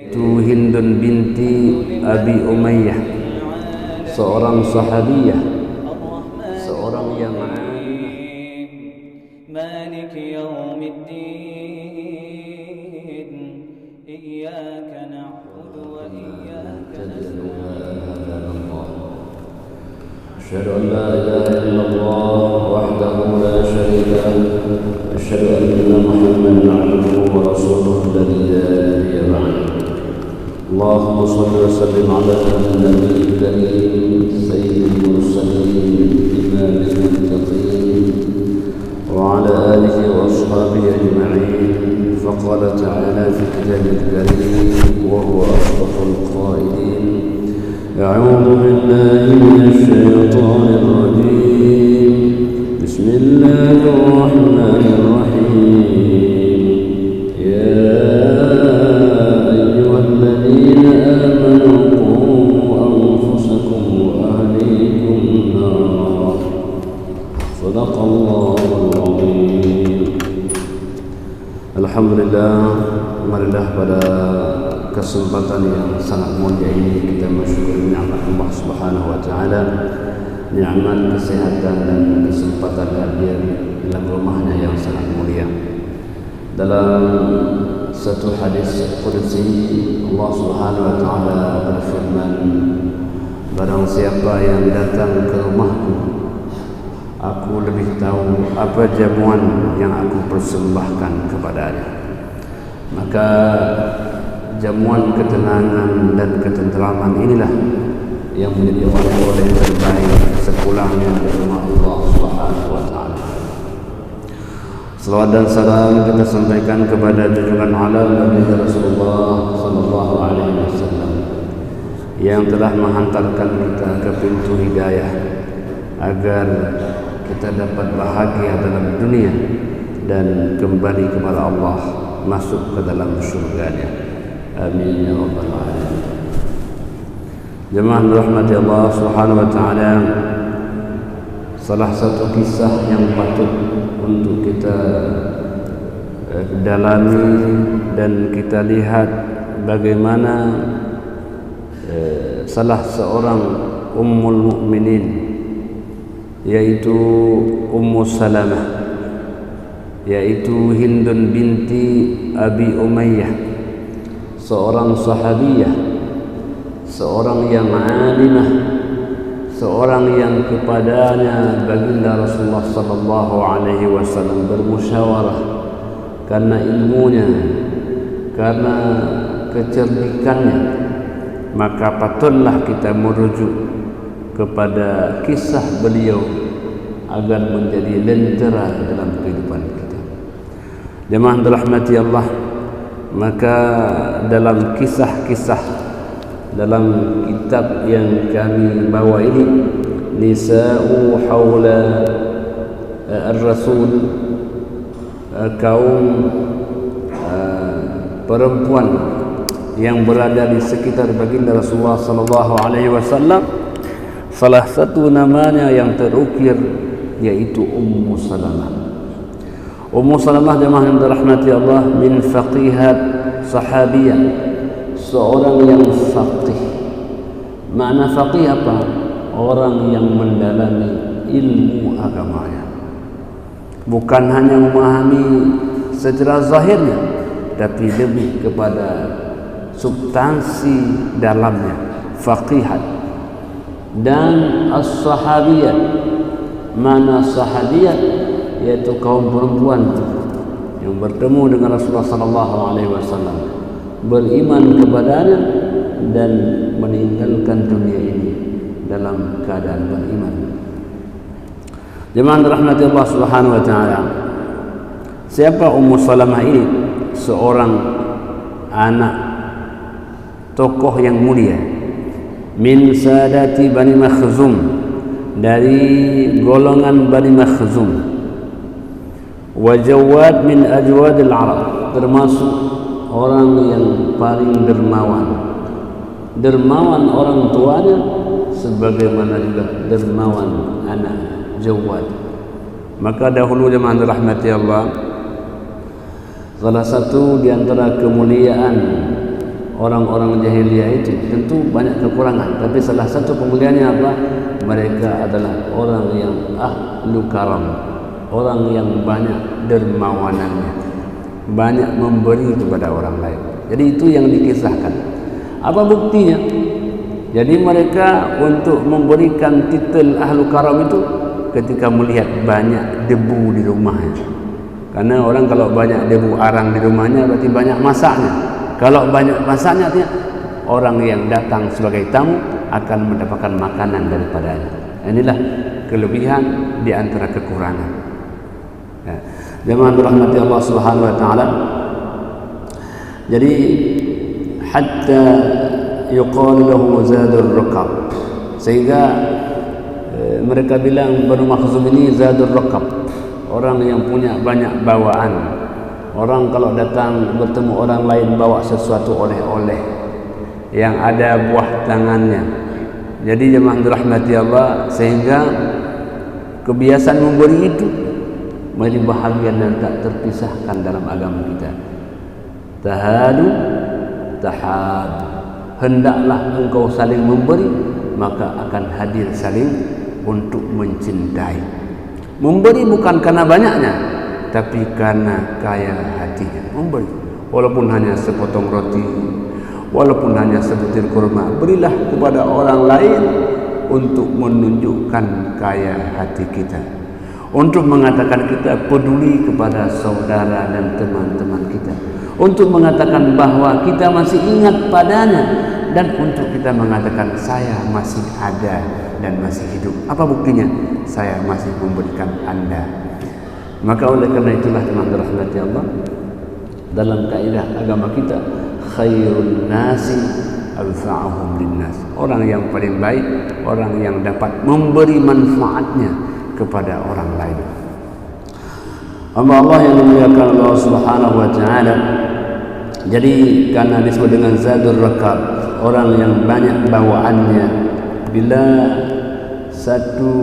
Itu Hindun binti Abi Umayyah, seorang sahabiyah, seorang yang مالك يوم الدين إياك نعبد وإياك نستعين. أشهد أن لا إله إلا الله وحده لا شريك له، أشهد أن محمدا عبده ورسوله الذي لا نبي بعده. اللهم صل وسلم على النبي الكريم سيد المرسلين إمام المتقين وعلى آله وأصحابه أجمعين. فقال تعالى في كتابه الكريم وهو أصدق القائلين: أعوذ بالله من الشيطان الرجيم، بسم الله الرحمن الرحيم. يا أيها الذين آمنوا قوا أنفسكم وأهليكم نارا. صدق الله العظيم. Alhamdulillah, marilah pada kesempatan yang sangat mulia ini kita bersyukur nikmat Allah Subhanahu wa taala, nikmat kesehatan dan kesempatan hadir dalam rumahnya yang sangat mulia. Dalam satu hadis qudsi Allah Subhanahu wa taala berfirman, barang siapa yang datang ke rumahku, aku lebih tahu apa jamuan yang aku persembahkan kepadanya. Maka jamuan ketenangan dan ketenteraman inilah yang menjadi oleh-oleh terbaik sepulangnya di rumah Allah Subhanahu wa taala. Salawat dan salam kita sampaikan kepada junjungan alam Nabi Rasulullah sallallahu alaihi wasallam yang telah menghantarkan kita ke pintu hidayah agar kita dapat bahagia dalam dunia dan kembali kepada Allah, masuk ke dalam surga-Nya. Amin ya rabbal alamin. Jemaah rahmati Allah Subhanahu wa taala, salah satu kisah yang patut untuk kita dalami dan kita lihat bagaimana salah seorang ummul mukminin, yaitu Ummu Salamah, yaitu Hindun binti Abi Umayyah, seorang sahabiyah, seorang yang alimah, seorang yang kepadanya baginda Rasulullah sallallahu alaihi wasallam bermusyawarah karena ilmunya, karena kecerdikannya. Maka patutlah kita merujuk kepada kisah beliau agar menjadi lentera dalam kehidupan kita. Jemaah dirahmati Allah, maka dalam kisah-kisah dalam kitab yang kami bawa ini, Nisa'u Hawla Ar-Rasul, kaum perempuan yang berada di sekitar baginda Rasulullah sallallahu alaihi wasallam, salah satu namanya yang terukir yaitu Ummu Salamah. Ummu Salamah jemaah yang dirahmati Allah min faqihat sahabiyah, seorang yang faqih. Makna faqih apa? Orang yang mendalami ilmu agamanya, bukan hanya memahami secara zahirnya, tapi lebih kepada substansi dalamnya. Faqihat. Dan as-sahabiyat, mana sahabiyat yaitu kaum perempuan yang bertemu dengan Rasulullah sallallahu alaihi wasallam, beriman kepadanya dan meninggalkan dunia ini dalam keadaan beriman. Jemaah rahmati Allah Subhanahu wa taala, siapa Ummu Salamah ini? Seorang anak tokoh yang mulia min sadati Bani Makhzum, dari golongan Bani Makhzum, wa Jawad min ajwadil Arab, termasuk orang yang paling dermawan. Dermawan orang tuanya sebagaimana juga dermawan anak Jawad. Maka dahulu jemaah rahmati Allah, Salah satu di antara kemuliaan orang-orang jahiliyah itu tentu banyak kekurangan, tapi salah satu kemuliaannya apa? Mereka adalah orang yang ahlu karam, orang yang banyak dermawanannya, banyak memberi kepada orang lain. Jadi itu yang dikisahkan. Apa buktinya? Jadi mereka untuk memberikan titel ahlu karam itu ketika melihat banyak debu di rumahnya. Karena orang kalau banyak debu arang di rumahnya berarti banyak masaknya. Kalau banyak masaknya artinya orang yang datang sebagai tamu akan mendapatkan makanan daripadanya. Inilah kelebihan di antara kekurangan. Ya. Jemaah dirahmati Allah Subhanahu wa taala. Jadi hatta yuqalu lahu zadur raqab. Sehingga mereka bilang Banu Makhzum ini zadur raqab, orang yang punya banyak bawaan. Orang kalau datang bertemu orang lain bawa sesuatu oleh-oleh yang ada buah tangannya. Jadi jemaah dirahmati Allah, sehingga kebiasaan memberi itu menjadi bahagian dan tak terpisahkan dalam agama kita. Tahadu tahad, hendaklah engkau saling memberi, maka akan hadir saling untuk mencintai. Memberi bukan karena banyaknya, tapi karena kaya hatinya. Memberi walaupun hanya sepotong roti, walaupun hanya sebutir kurma, berilah kepada orang lain untuk menunjukkan kaya hati kita, untuk mengatakan kita peduli kepada saudara dan teman-teman kita, untuk mengatakan bahwa kita masih ingat padanya, dan untuk kita mengatakan saya masih ada dan masih hidup. Apa buktinya? Saya masih memberikan Anda. Maka oleh kerana itulah teman-teman rahmati Allah, dalam kaidah agama kita, khairun nasi anfa'uhum linnas. Orang yang paling baik, orang yang dapat memberi manfaatnya kepada orang lain. Allah yang dimuliakan Allah Subhanahu wa taala. Jadi karena disebut dengan zadur raqab, orang yang banyak bawaannya. Bila satu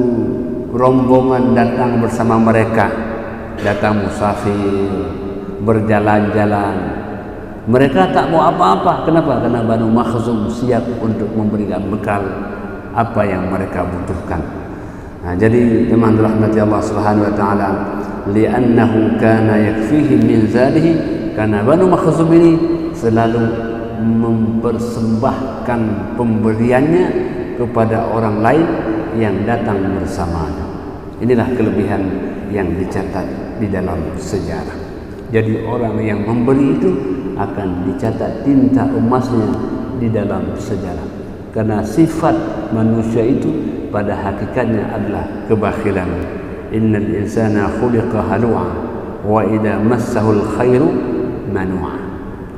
rombongan datang bersama mereka, datang musafir, berjalan-jalan, mereka tak bawa apa-apa. Kenapa? Karena Banu Makhzum siap untuk memberikan bekal apa yang mereka butuhkan. Nah, jadi teman rahmati Allah Subhanahu wa taala, li'annahu kana yakfihi min zalihi, karena Banu Makhzum ini selalu mempersembahkan pemberiannya kepada orang lain yang datang bersamanya. Inilah kelebihan yang dicatat di dalam sejarah. Jadi orang yang memberi itu akan dicatat tinta emasnya di dalam sejarah. Karena sifat manusia itu pada hakikatnya adalah kebakhilan. Innal insana khuliqa halu'a wa idza massahu al-khairu manu'a.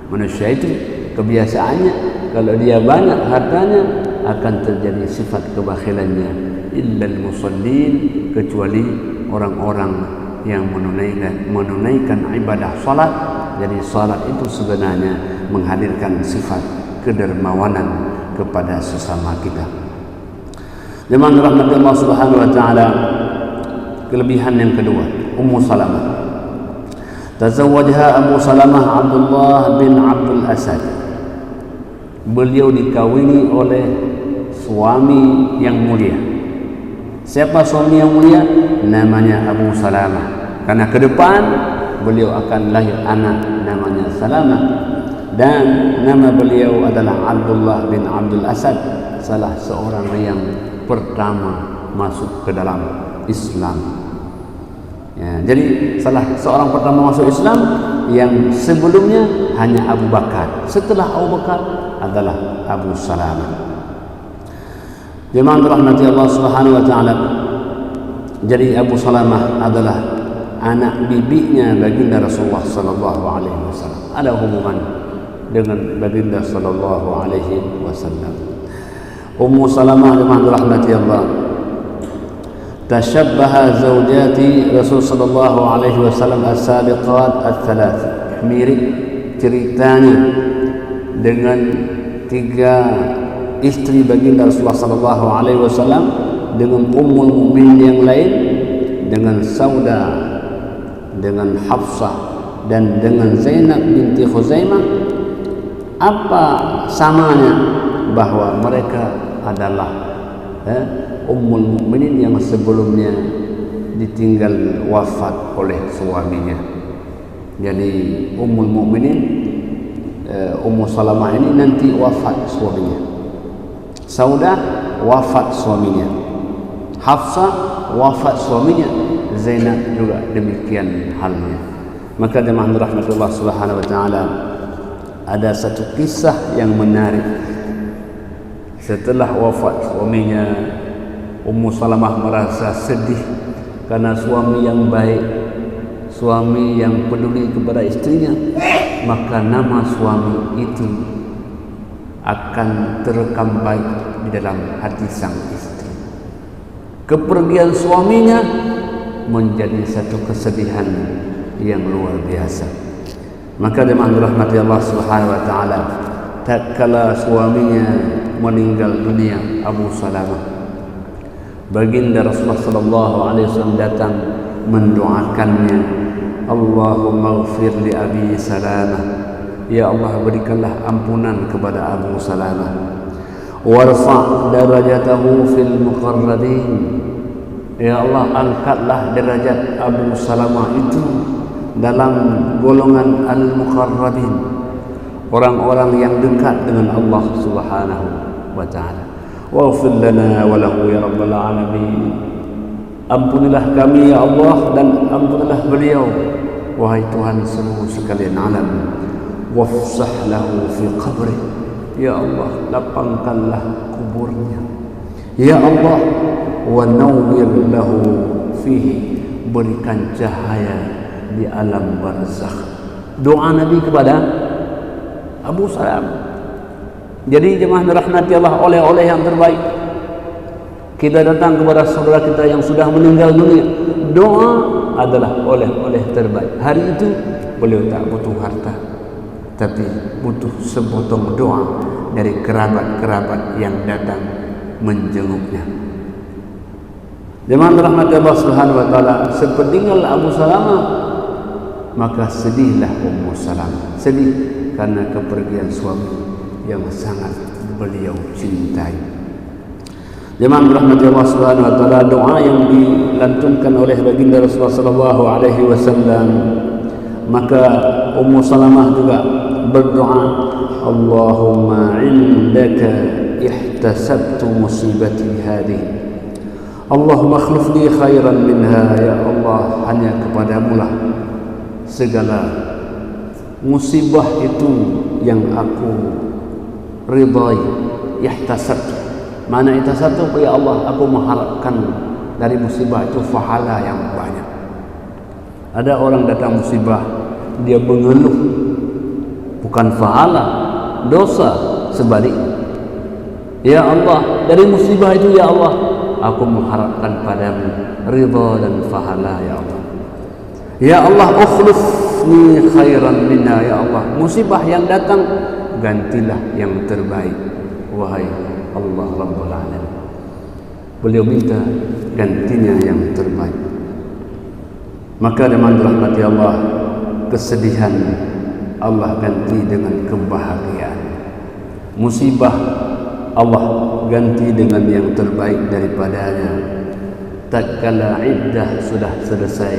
Manusia itu kebiasaannya kalau dia banyak hartanya akan terjadi sifat kebakhilannya. Illal musallin, kecuali orang-orang yang menunaikan ibadah salat. Jadi salat itu sebenarnya menghadirkan sifat kedermawanan kepada sesama kita. Jemaah rahmat Allah Subhanahu wa taala, kelebihan yang kedua, Ummu Salamah. Tazawwajha Abu Salamah Abdullah bin Abdul Asad. Beliau dikawini oleh suami yang mulia. Siapa suami yang mulia? Namanya Abu Salamah. Karena ke depan beliau akan lahir anak namanya Salamah, dan nama beliau adalah Abdullah bin Abdul Asad, salah seorang yang pertama masuk ke dalam Islam. Ya, jadi salah seorang pertama masuk Islam yang sebelumnya hanya Abu Bakar. Setelah Abu Bakar adalah Abu Salamah. Jemaah rahmati Allah Subhanahu wa taala. Jadi Abu Salamah adalah anak bibinya baginda Rasulullah sallallahu alaihi wasallam. Ada hubungan dengan baginda sallallahu alaihi wasallam. Ummu Salamah jemaah rahmati Allah, tashabbaha zawjati Rasul sallallahu alaihi wasallam as-sabiqat ats-tsalath. Mirip ceritanya dengan tiga istri baginda Rasulullah sallallahu alaihi wasallam, dengan ummul mukminin yang lain, dengan Sauda, dengan Hafsah, dan dengan Zainab binti Khuzaimah, apa samanya? Bahwa mereka adalah ummul mukminin yang sebelumnya ditinggal wafat oleh suaminya. Jadi ummul mukminin Ummu Salamah ini nanti wafat suaminya, Saudah wafat suaminya, Hafsah wafat suaminya, Zainab juga demikian halnya. Maka jemaah rahmatullah subhanahu wa ta'ala, ada satu kisah yang menarik. Setelah wafat suaminya, Ummu Salamah merasa sedih karena suami yang baik, suami yang peduli kepada istrinya, maka nama suami itu akan terekam baik di dalam hati sang istri. Kepergian suaminya menjadi satu kesedihan yang luar biasa. Maka jemaah rahmati Allah Subhanahu wa taala, tatkala suaminya meninggal dunia, Abu Salamah, baginda Rasulullah sallallahu alaihi wasallam datang mendoakannya, Allahumma ighfir li Abi Salamah, ya Allah berikanlah ampunan kepada Abu Salamah, warfa' darajatahu fil muqarrabin, ya Allah angkatlah derajat Abu Salamah itu dalam golongan al-muqarrabin, orang-orang yang dekat dengan Allah Subhanahu wa taala. Waghfir lana wa lahu ya rabbal alamin, ampunilah kami ya Allah dan ampunilah beliau wahai Tuhan seluruh sekalian alam. Wafsah lahu fi qabri, ya Allah lapangkanlah kuburnya, ya Allah wa nawwir lahu fihi, berikan cahaya di alam barzakh. Doa Nabi kepada Abu Salamah. Jadi jemaah rahmati Allah, oleh-oleh yang terbaik kita datang kepada saudara kita yang sudah meninggal dunia, doa adalah oleh-oleh terbaik. Hari itu beliau tak butuh harta, tapi butuh sepotong doa dari kerabat-kerabat yang datang menjenguknya. Jemaah rahmati Allah Subhanahu wa taala, sepeninggal Abu Salamah, maka sedihlah Ummu Salamah, sedih karena kepergian suami yang sangat beliau cintai. Jemaah rahmati Allah Subhanahu wa taala, doa yang dilantunkan oleh baginda Rasulullah sallallahu alaihi wasallam, maka Ummu Salamah juga berdoa, Allahumma indaka ihtasabtu musibati hadhihi, Allahumma akhlifni khairan minha, ya Allah hanya kepadamu lah segala musibah itu yang aku ridai. Ihtasabtu, mana ihtasabtu, ya Allah aku mengharapkan dari musibah itu pahala yang banyak. Ada orang datang musibah, dia mengeluh, bukan pahala, dosa. Sebaliknya, ya Allah dari musibah itu ya Allah aku mengharapkan padamu ridha dan pahala ya Allah. Ya Allah ukhlifni khairan minna, ya Allah musibah yang datang gantilah yang terbaik wahai Allah Rabbul Alamin. Beliau minta gantinya yang terbaik. Maka dengan rahmati Allah, kesedihan Allah ganti dengan kebahagiaan. Musibah Allah ganti dengan yang terbaik daripadanya. Tatkala iddah sudah selesai,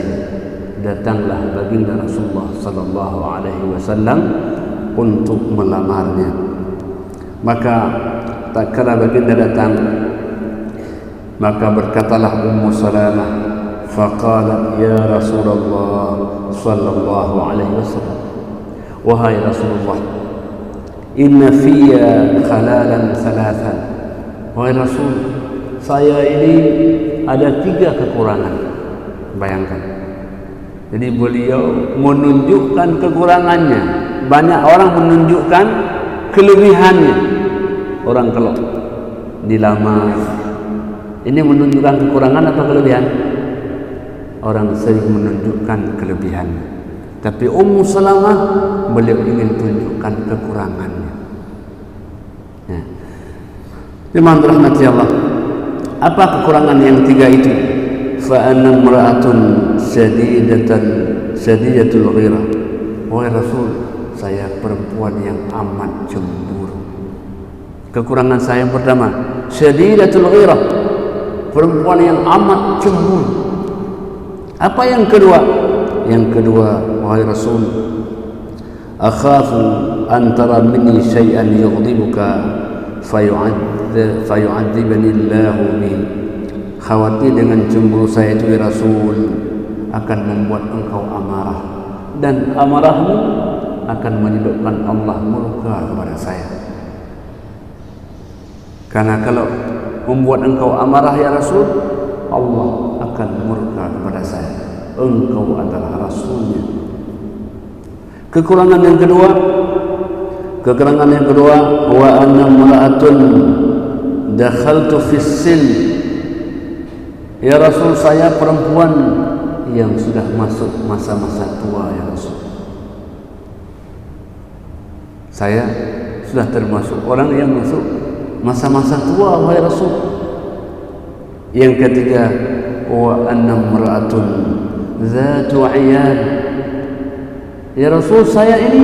datanglah baginda Rasulullah sallallahu alaihi wasallam untuk melamarnya. Maka tatkala baginda datang, maka berkatalah Ummu Salamah, faqalat ya Rasulullah sallallahu alaihi wasallam, wahai Rasulullah, inna fiyya khalalan thalathan, wahai Rasul, saya ini ada 3 kekurangan. Bayangkan, jadi beliau menunjukkan kekurangannya. Banyak orang menunjukkan kelebihannya. Orang kalau dilamar, ini menunjukkan kekurangan atau kelebihan? Orang sering menunjukkan kelebihannya. Tapi Ummu Salamah, beliau ingin tunjukkan kekurangannya. Ya. Jemaah rahmati Allah, apa kekurangan yang 3 itu? Fa ana imra'atun shadidatul ghirah, wahai Rasul, saya perempuan yang amat cemburu. Kekurangan saya yang pertama, syadidatul ghirah, perempuan yang amat cemburu. Apa yang kedua? Yang kedua, wahai Rasul, akhafu an tara minni syai'an yughdibuka fayu'adzibani Allahu bihi. Khawatir dengan cemburu saya itu ya Rasul akan membuat engkau amarah, dan amarahmu akan menyebabkan Allah murka kepada saya. Karena kalau membuat engkau amarah ya Rasul, Allah akan murka kepada saya. Engkau adalah Rasulnya. Kekurangan yang kedua, wa anna imra'atun dakhaltu fis sin. Ya Rasul, saya perempuan yang sudah masuk masa-masa tua ya Rasul. Saya sudah termasuk orang yang masuk masa-masa tua wahai Rasul. Yang ketiga, wa anna imra'atun zatu 'iyal. Ya Rasul, saya ini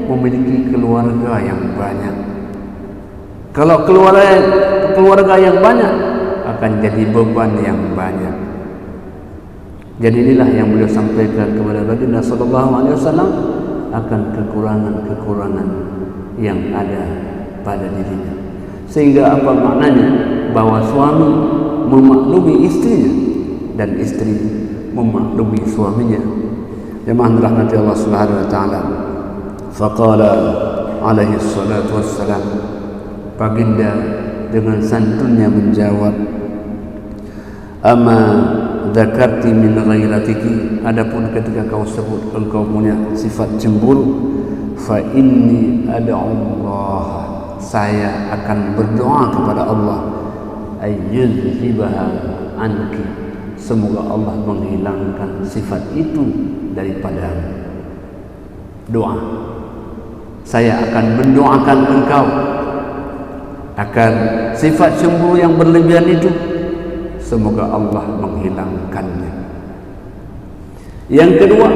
memiliki keluarga yang banyak. Kalau keluarga yang banyak akan jadi beban yang banyak. Jadi inilah yang beliau sampaikan kepada baginda sallallahu alaihi wasallam akan kekurangan-kekurangan yang ada pada dirinya. Sehingga apa maknanya? Bahwa suami memaklumi istrinya dan istri memaklumi suaminya. Jemaah dirahmati Allah Subhanahu wa taala. Faqala alaihi salatu wassalam, baginda dengan santunnya menjawab, amma dzakarti min ghairatiki, adapun ketika kau sebut engkau punya sifat cemburu, fa inni ad'u Allah, saya akan berdoa kepada Allah, ayyuzhibaha anki, semoga Allah menghilangkan sifat itu daripadamu. Doa, saya akan mendoakan engkau akan sifat cemburu yang berlebihan itu, semoga Allah menghilangkannya. Yang kedua,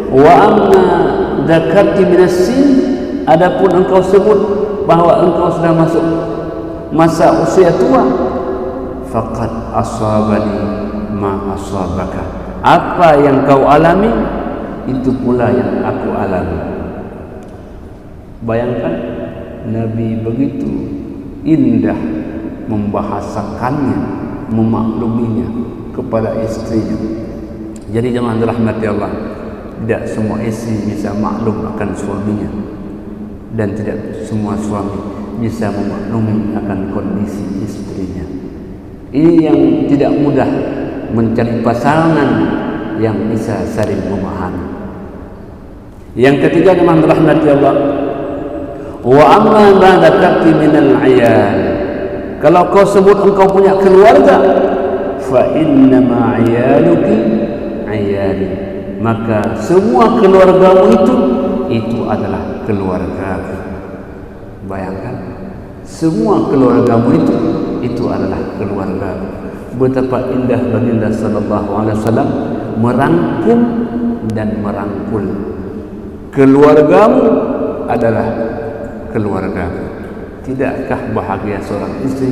wa amma dzakarti minas sin, adapun engkau sebut bahwa engkau sudah masuk masa usia tua, faqad asabani ma asabaka, apa yang kau alami itu pula yang aku alami. Bayangkan Nabi begitu indah membahasakannya, memakluminya kepada istrinya. Jadi jemaah dirahmati Allah, tidak semua istri bisa maklum akan suaminya, dan tidak semua suami bisa memaklumi akan kondisi istrinya. Ini yang tidak mudah, mencari pasangan yang bisa saling memahami. Yang ketiga jemaah dirahmati Allah, wa amma ma dzakarti minal 'iyal, kalau kau sebut engkau punya keluarga, fa inna ma 'iyaluki 'iyali, maka semua keluargamu itu adalah keluargaku. Bayangkan, semua keluargamu itu adalah keluargaku. Betapa indah baginda sallallahu alaihi wasallam merangkum dan merangkul. Keluargamu adalah keluargamu. Tidakkah bahagia seorang istri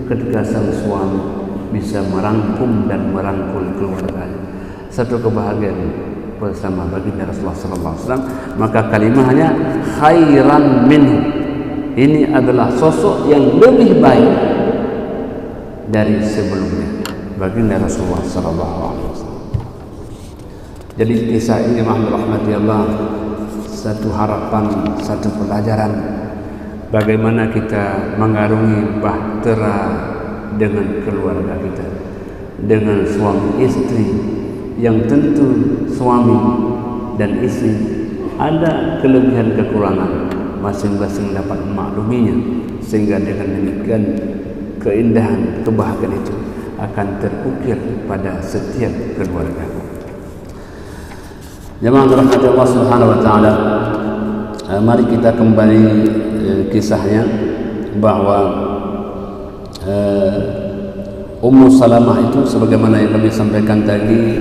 ketika sang suami bisa merangkum dan merangkul keluarganya? Satu kebahagiaan bersama baginda Rasulullah sallallahu alaihi wasallam. Maka kalimahnya khairan minhu, ini adalah sosok yang lebih baik dari sebelumnya, baginda Rasulullah sallallahu alaihi wasallam. Jadi kisah ini rahmati Allah, satu harapan, satu pelajaran bagaimana kita mengarungi bahtera dengan keluarga kita, dengan suami istri, yang tentu suami dan istri ada kelebihan kekurangan, masing-masing dapat memakluminya, sehingga dengan demikian keindahan, kebahagiaan itu akan terukir pada setiap keluarga. Jemaah dirahmati Allah Subhanahu wa taala, mari kita kembali kisahnya, bahwa Ummu Salamah itu sebagaimana yang kami sampaikan tadi,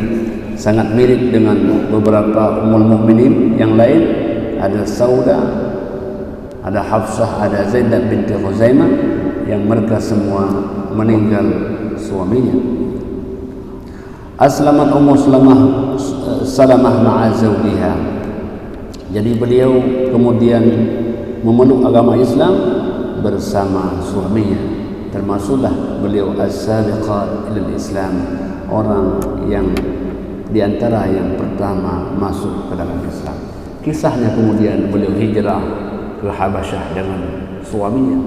sangat mirip dengan beberapa ummul mukminin yang lain. Ada Sauda, ada Hafsah, ada Zainab binti Khuzaimah, yang mereka semua meninggal suaminya. Aslamat Ummu Salamah ma'a zawjiha. Jadi beliau kemudian memeluk agama Islam bersama suaminya. Termasuklah beliau as-sabiqat ilal Islam, orang yang diantara yang pertama masuk ke dalam Islam. Kisahnya kemudian beliau hijrah ke Habasyah dengan suaminya.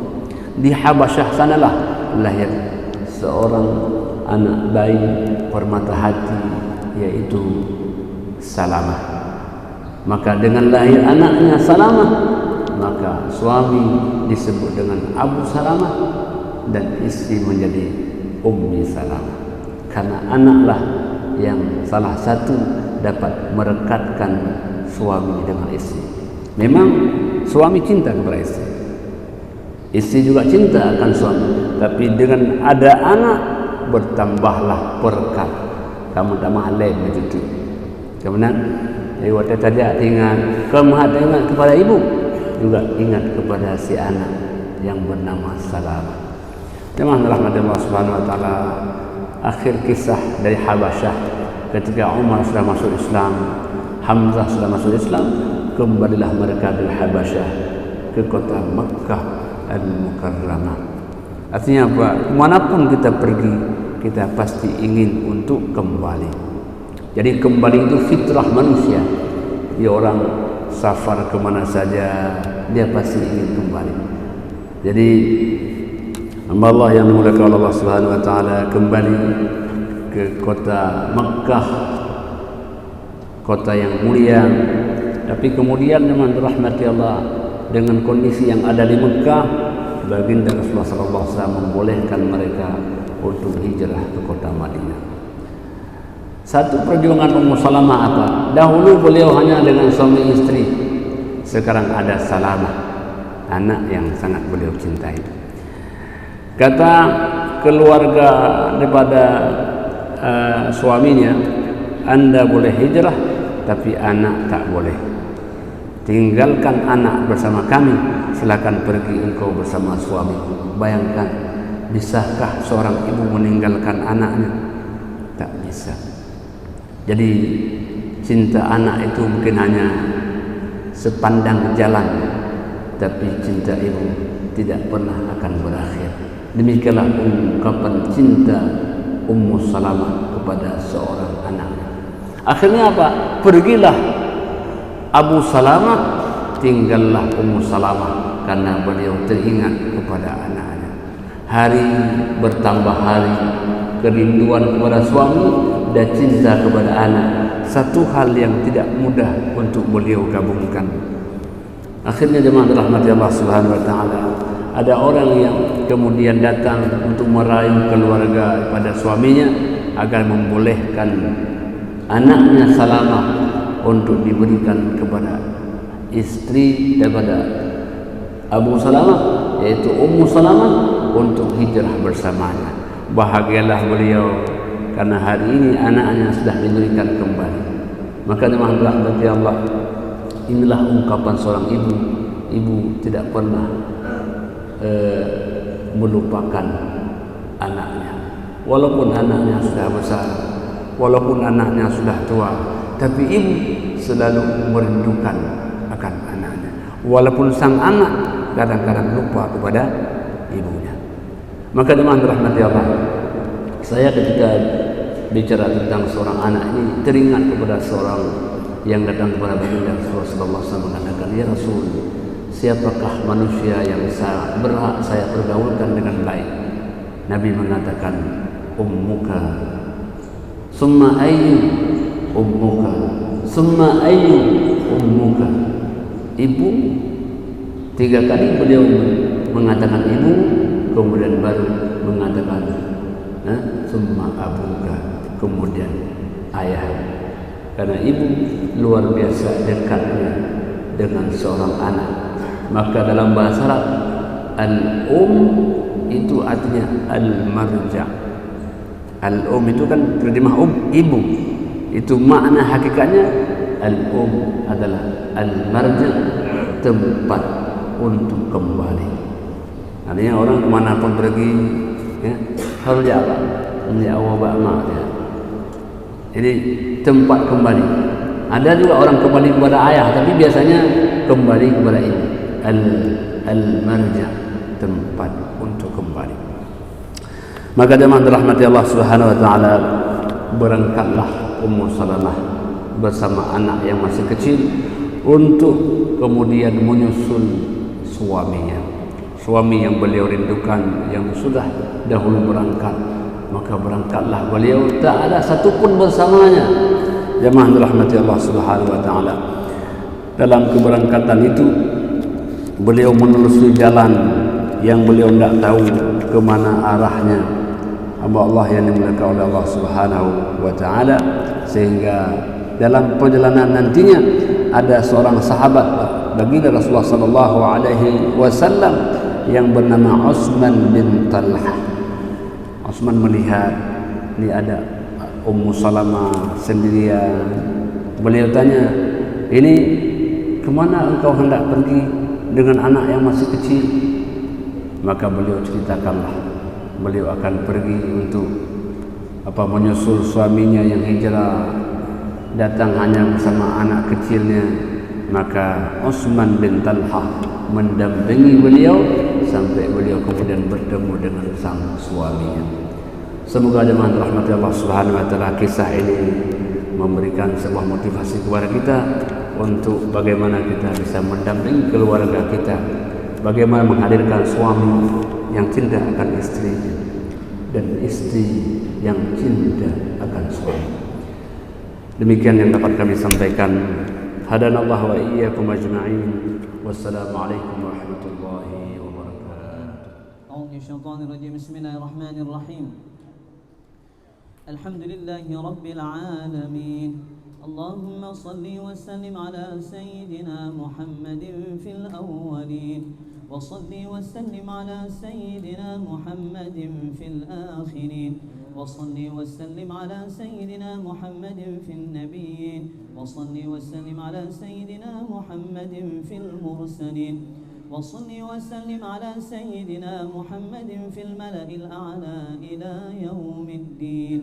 Di Habasyah sanalah lahir seorang anak bayi permata hati, yaitu Salamah. Maka dengan lahir anaknya Salamah, maka suami disebut dengan Abu Salamah dan istri menjadi Ummi Salamah, karena anaklah yang salah satu dapat merekatkan suami dengan istri. Memang suami cinta kepada istri, istri juga cinta akan suami, tapi dengan ada anak bertambahlah berkat. Kamu tak mahalai begitu. Kemudian waktu tadi ingat, kamu ada ingat kepada ibu, juga ingat kepada si anak yang bernama Salamah. Jemaah rahmat Allah Subhanahu wa taala, akhir kisah dari Habasyah ketika Umar sudah masuk Islam, Hamzah sudah masuk Islam, kembalilah mereka dari Habasyah ke kota Makkah Al-Mukarramah. Artinya apa? Kemanapun kita pergi, kita pasti ingin untuk kembali. Jadi kembali itu fitrah manusia. Dia orang safar kemana saja, dia pasti ingin kembali. Jadi hamba Allah yang dimuliakan oleh Allah Subhanahu wa taala kembali ke kota Makkah, kota yang mulia. Tapi kemudian dengan rahmati Allah, dengan kondisi yang ada di Mekah, baginda Rasulullah sallallahu alaihi wasallam membolehkan mereka untuk hijrah ke kota Madinah. Satu perjuangan Ummu Salamah apa? Dahulu beliau hanya dengan suami istri, sekarang ada Salamah, anak yang sangat beliau cintai. Kata keluarga daripada suaminya, Anda boleh hijrah, tapi anak tak boleh. Tinggalkan anak bersama kami, silakan pergi engkau bersama suami. Bayangkan, bisakah seorang ibu meninggalkan anaknya? Tak bisa. Jadi cinta anak itu mungkin hanya sepandang jalan, tapi cinta ibu tidak pernah akan berakhir. Demikianlah ungkapan cinta Ummu Salamah kepada seorang anaknya. Akhirnya apa? Pergilah Abu Salamah, tinggallah Ummu Salamah, karena beliau teringat kepada anaknya. Hari bertambah hari, kerinduan kepada suami dan cinta kepada anak, satu hal yang tidak mudah untuk beliau gabungkan. Akhirnya jemaah rahmati Allah Subhanahu wa taala, ada orang yang kemudian datang untuk merayu keluarga pada suaminya agar membolehkan anaknya Salamah untuk diberikan kepada istri daripada Abu Salamah, yaitu Ummu Salamah, untuk hijrah bersamanya. Bahagialah beliau karena hari ini anaknya sudah diberikan kembali. Maka jemaah rahmati Allah, inilah ungkapan seorang ibu. Ibu tidak pernah melupakan anaknya, walaupun anaknya sudah besar, walaupun anaknya sudah tua, tapi ibu selalu merindukan akan anaknya, walaupun sang anak kadang-kadang lupa kepada ibunya. Maka jemaah rahmati Allah, saya ketika bicara tentang seorang anak ini teringat kepada seorang yang datang kepada baginda Rasulullah SAW mengatakan, ya Rasul, siapakah manusia yang berhak saya pergaulkan dengan baik? Nabi mengatakan, ummuka, summa ayyu ummuka, summa ayyu ummuka. Ibu, 3 kali beliau mengatakan ibu, kemudian baru mengatakan summa abuka, kemudian ayah. Karena ibu luar biasa dekatnya dengan seorang anak. Maka dalam bahasa Arab, al-um itu artinya al-marja. Al-um itu kan terjemah ibu. Itu makna hakikatnya adalah al-marja', tempat untuk kembali. Artinya orang kemanapun pergi ya, harus jalan ini awal ba'ma ya. Ini tempat kembali. Ada juga orang kembali kepada ayah, tapi biasanya kembali kepada ini al-marja', tempat untuk kembali. Maka jemaah dirahmati Allah Subhanahu wa taala, berangkatlah Ummu Salamah bersama anak yang masih kecil untuk kemudian menyusul suaminya, suami yang beliau rindukan yang sudah dahulu berangkat. Maka berangkatlah beliau, tak ada satupun bersamanya. Jemaah dirahmati Allah Subhanahu wa taala, dalam keberangkatan itu beliau menelusuri jalan yang beliau tidak tahu ke mana arahnya. Hamba Allah yang dimuliakan oleh Allah Subhanahu wa taala, sehingga dalam perjalanan nantinya ada seorang sahabat baginda Rasulullah sallallahu alaihi wasallam yang bernama Utsman bin Talhah. Utsman melihat ini ada Ummu Salamah sendirian. Beliau tanya, "Ini kemana engkau hendak pergi dengan anak yang masih kecil?" Maka beliau ceritakanlah, beliau akan pergi untuk menyusul suaminya yang hijrah, datang hanya bersama anak kecilnya. Maka Utsman bin Talhah mendampingi beliau sampai beliau kemudian bertemu dengan sang suaminya. Semoga jemaah rahmat Allah Subhanahu wa taala, kisah ini memberikan sebuah motivasi kepada kita untuk bagaimana kita bisa mendampingi keluarga kita, bagaimana menghadirkan suami yang cinta akan istrinya dan istri yang cinta akan suami. Demikian yang dapat kami sampaikan. Hadanallahu wa iyyakum ajma'in. Wassalamualaikum warahmatullahi wabarakatuh. A'udzu bisyaitonir rajim. Bismillahirrahmanirrahim. Alhamdulillahi rabbil alamin. Allahumma salli wa sallim ala sayyidina Muhammadin fil awwalin. وصل وسلم على سيدنا محمد في الآخرين وصل وسلم على سيدنا محمد في النبيين وصل وسلم على سيدنا محمد في المرسلين وصل وسلم على سيدنا محمد في الملأ الأعلى إلى يوم الدين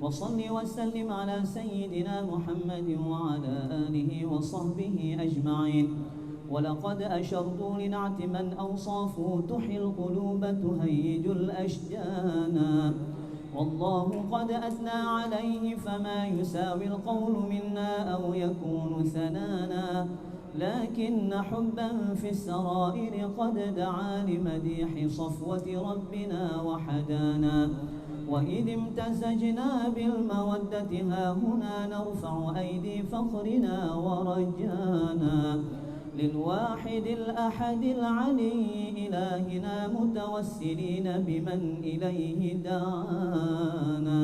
وصل وسلم على سيدنا محمد وعلى آله وصحبه أجمعين. ولقد أشرت لنعت من أوصافه تحيي القلوب تهيج الأشجان والله قد أثنى عليه فما يساوي القول منا أو يكون ثنانا لكن حبا في السرائر قد دعا لمديح صفوة ربنا وحدانا وإذ امتزجنا بالمودة ها هنا نرفع أيدي فخرنا ورجانا للواحد الأحد العلي إلهنا متوسلين بمن إليه دعانا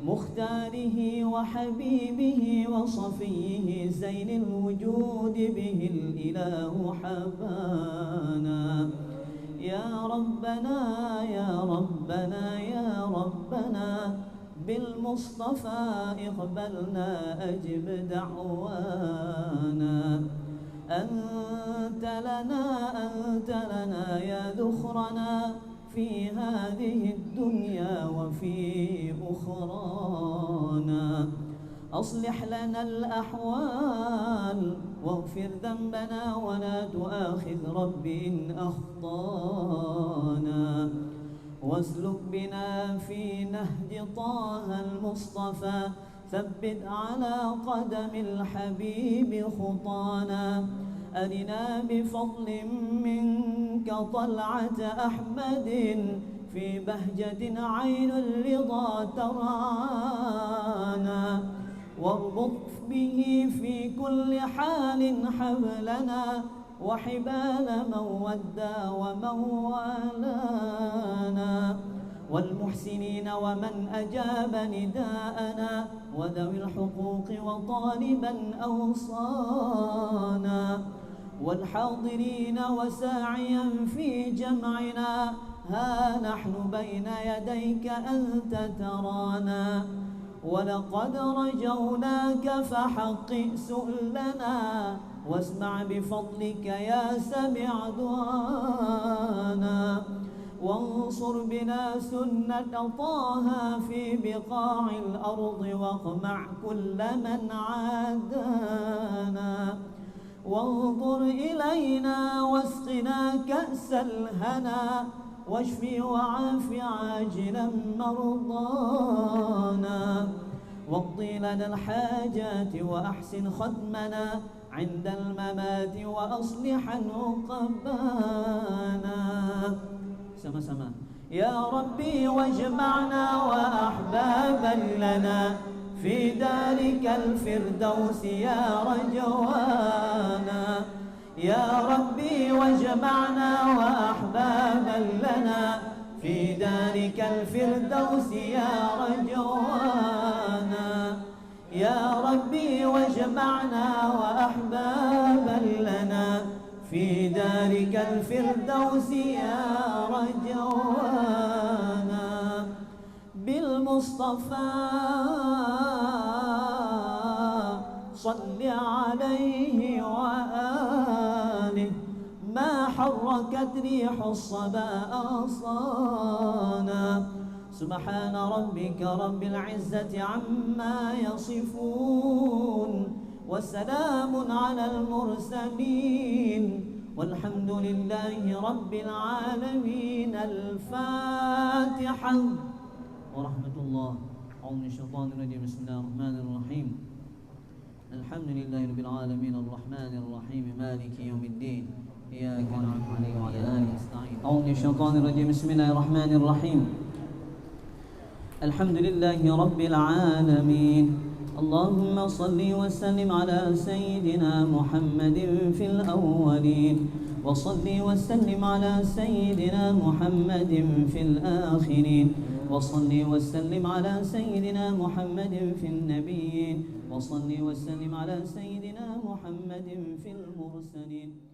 مختاره وحبيبه وصفيه زين الوجود به الإله حبانا يا ربنا يا ربنا يا ربنا بالمصطفى اقبلنا أجب دعوانا أنت لنا يا ذخرنا في هذه الدنيا وفي أخرانا أصلح لنا الأحوال واغفر ذنبنا ولا تؤاخذ رب إن أخطانا واسلك بنا في نهج طه المصطفى ثبت على قدم الحبيب خطانا أرنا بفضل منك طلعة أحمد في بهجة عين الرضا ترعانا واربط به في كل حال حبلنا وحبال من ودى ومن والانا والمحسنين ومن أجاب نداءنا وذوي الحقوق وطالبا أوصانا والحاضرين وساعيا في جمعنا ها نحن بين يديك أنت ترانا ولقد رجوناك فحقق سؤلنا واسمع بفضلك يا سميع دعانا وانصر بنا سنة طه في بقاع الأرض واقمع كل من عادانا وانظر إلينا واسقنا كأس الهنا واشفي وعاف عاجلا مرضانا واقضي لنا الحاجات وأحسن ختمنا عند الممات وأصلح عقبانا. Sama-sama. يا ربي واجمعنا وأحبابا لنا في دارك الفردوس يا رجوانا. يا ربي واجمعنا وأحبابا لنا في دارك الفردوس يا رجوانا. يا ربي واجمعنا وأحبابا لنا في دارك الفردوس يا رجوانا. بالمصطفى صل عليه وآله ما حركت ريح الصبا أغصانا. سبحان ربك رب العزة عما يصفون وسلام على المرسلين والحمد لله رب العالمين. الفاتحة ورحمة الله. أعوذ من الشيطان الرجيم. بسم الله الرحمن الرحيم. الحمد لله رب العالمين الرحمن الرحيم مالك يوم الدين إياك نعبد وإياك نستعين. أعوذ من الشيطان الرجيم. بسم الله الرحمن الرحيم. الحمد لله رب العالمين. اللهم صل وسلم على سيدنا محمد في الأولين وصل وسلم على سيدنا محمد في الآخرين وصل وسلم على سيدنا محمد في النبيين وصل وسلم على سيدنا محمد في المرسلين.